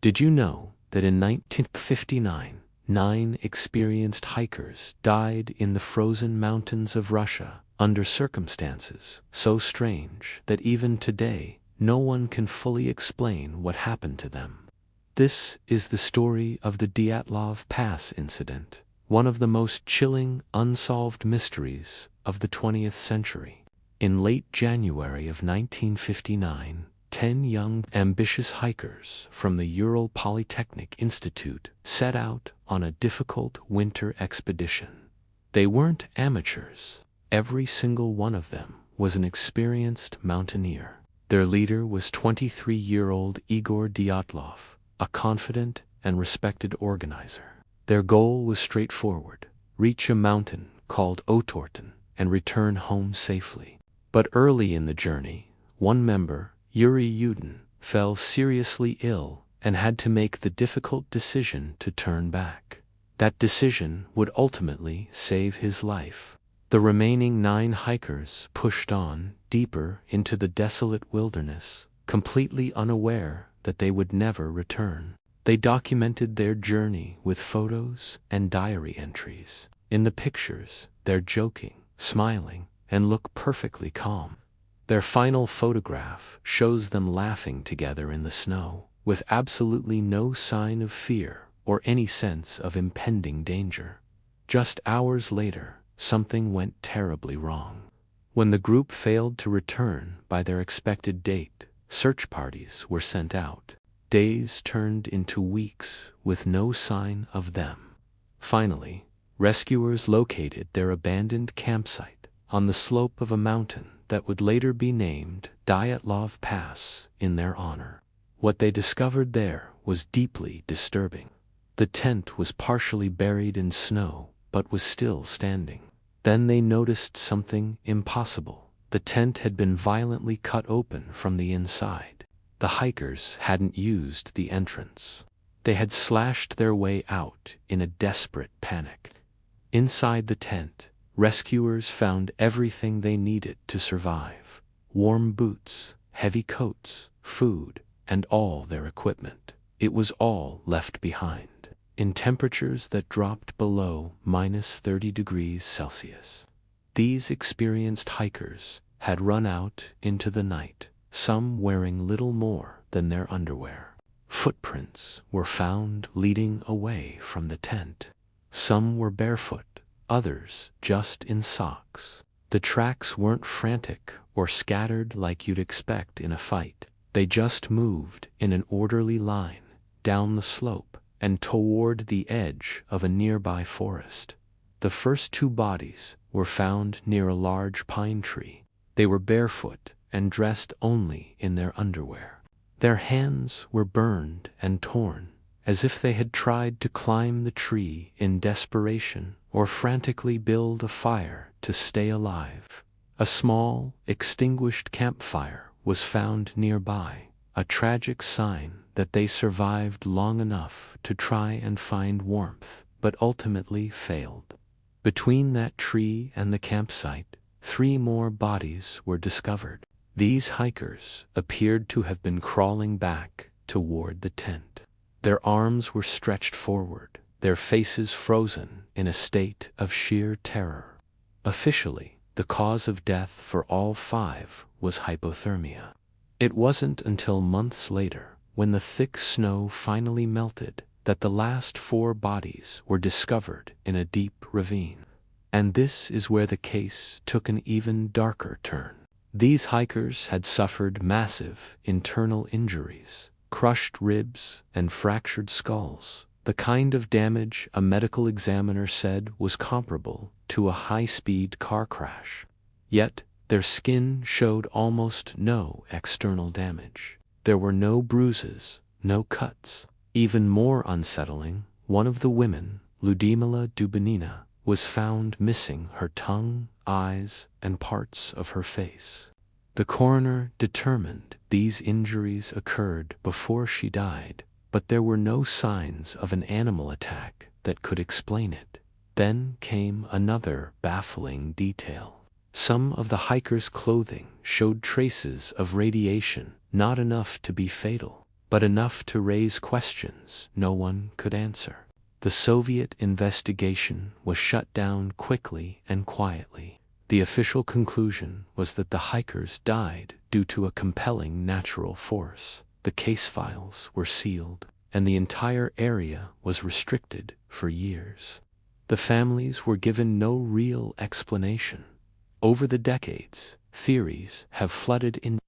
Did you know that in 1959, 9 experienced hikers died in the frozen mountains of Russia under circumstances so strange that even today no one can fully explain what happened to them? This is the story of the Dyatlov Pass incident, one of the most chilling, unsolved mysteries of the 20th century. In late January of 1959, 10 young, ambitious hikers from the Ural Polytechnic Institute set out on a difficult winter expedition. They weren't amateurs. Every single one of them was an experienced mountaineer. Their leader was 23-year-old Igor Dyatlov, a confident and respected organizer. Their goal was straightforward: reach a mountain called Otorten and return home safely. But early in the journey, one member, Yuri Yudin, fell seriously ill and had to make the difficult decision to turn back. That decision would ultimately save his life. The remaining 9 hikers pushed on deeper into the desolate wilderness, completely unaware that they would never return. They documented their journey with photos and diary entries. In the pictures, they're joking, smiling, and look perfectly calm. Their final photograph shows them laughing together in the snow, with absolutely no sign of fear or any sense of impending danger. Just hours later, something went terribly wrong. When the group failed to return by their expected date, search parties were sent out. Days turned into weeks with no sign of them. Finally, rescuers located their abandoned campsite on the slope of a mountain that would later be named Dyatlov Pass in their honor. What they discovered there was deeply disturbing. The tent was partially buried in snow, but was still standing. Then they noticed something impossible. The tent had been violently cut open from the inside. The hikers hadn't used the entrance. They had slashed their way out in a desperate panic. Inside the tent, rescuers found everything they needed to survive: warm boots, heavy coats, food, and all their equipment. It was all left behind, in temperatures that dropped below -30°C. These experienced hikers had run out into the night, some wearing little more than their underwear. Footprints were found leading away from the tent. Some were barefoot, others just in socks. The tracks weren't frantic or scattered like you'd expect in a fight. They just moved in an orderly line down the slope and toward the edge of a nearby forest. The first 2 bodies were found near a large pine tree. They were barefoot and dressed only in their underwear. Their hands were burned and torn, as if they had tried to climb the tree in desperation or frantically build a fire to stay alive. A small, extinguished campfire was found nearby, a tragic sign that they survived long enough to try and find warmth, but ultimately failed. Between that tree and the campsite, 3 more bodies were discovered. These hikers appeared to have been crawling back toward the tent. Their arms were stretched forward, their faces frozen in a state of sheer terror. Officially, the cause of death for all 5 was hypothermia. It wasn't until months later, when the thick snow finally melted, that the last 4 bodies were discovered in a deep ravine. And this is where the case took an even darker turn. These hikers had suffered massive internal injuries, crushed ribs, and fractured skulls, the kind of damage a medical examiner said was comparable to a high-speed car crash. Yet, their skin showed almost no external damage. There were no bruises, no cuts. Even more unsettling, one of the women, Ludmila Dubinina, was found missing her tongue, eyes, and parts of her face. The coroner determined these injuries occurred before she died, but there were no signs of an animal attack that could explain it. Then came another baffling detail. Some of the hikers' clothing showed traces of radiation, not enough to be fatal. but enough to raise questions no one could answer. The Soviet investigation was shut down quickly and quietly. The official conclusion was that the hikers died due to a compelling natural force. The case files were sealed, and the entire area was restricted for years. The families were given no real explanation. Over the decades, theories have flooded in.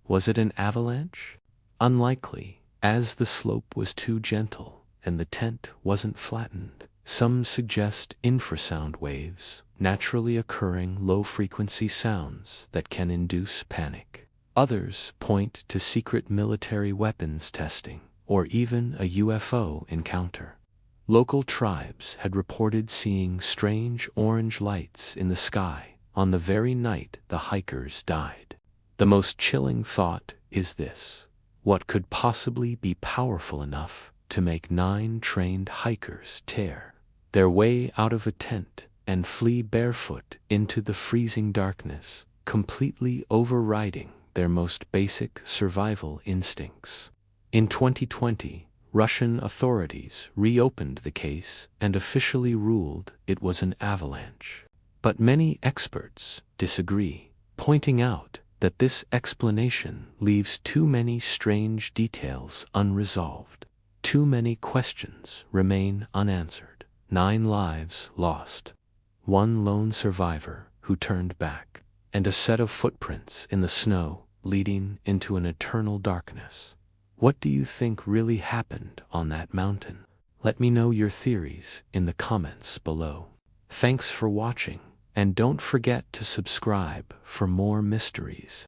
Was it an avalanche? Unlikely, as the slope was too gentle and the tent wasn't flattened. Some suggest infrasound waves, naturally occurring low-frequency sounds that can induce panic. Others point to secret military weapons testing, or even a UFO encounter. Local tribes had reported seeing strange orange lights in the sky on the very night the hikers died. The most chilling thought is this: what could possibly be powerful enough to make 9 trained hikers tear their way out of a tent and flee barefoot into the freezing darkness, completely overriding their most basic survival instincts? In 2020, Russian authorities reopened the case and officially ruled it was an avalanche. But many experts disagree, pointing out that this explanation leaves too many strange details unresolved. Too many questions remain unanswered. 9 lives lost, 1 lone survivor who turned back, and a set of footprints in the snow leading into an eternal darkness. What do you think really happened on that mountain? Let me know your theories in the comments below. Thanks for watching, and don't forget to subscribe for more mysteries.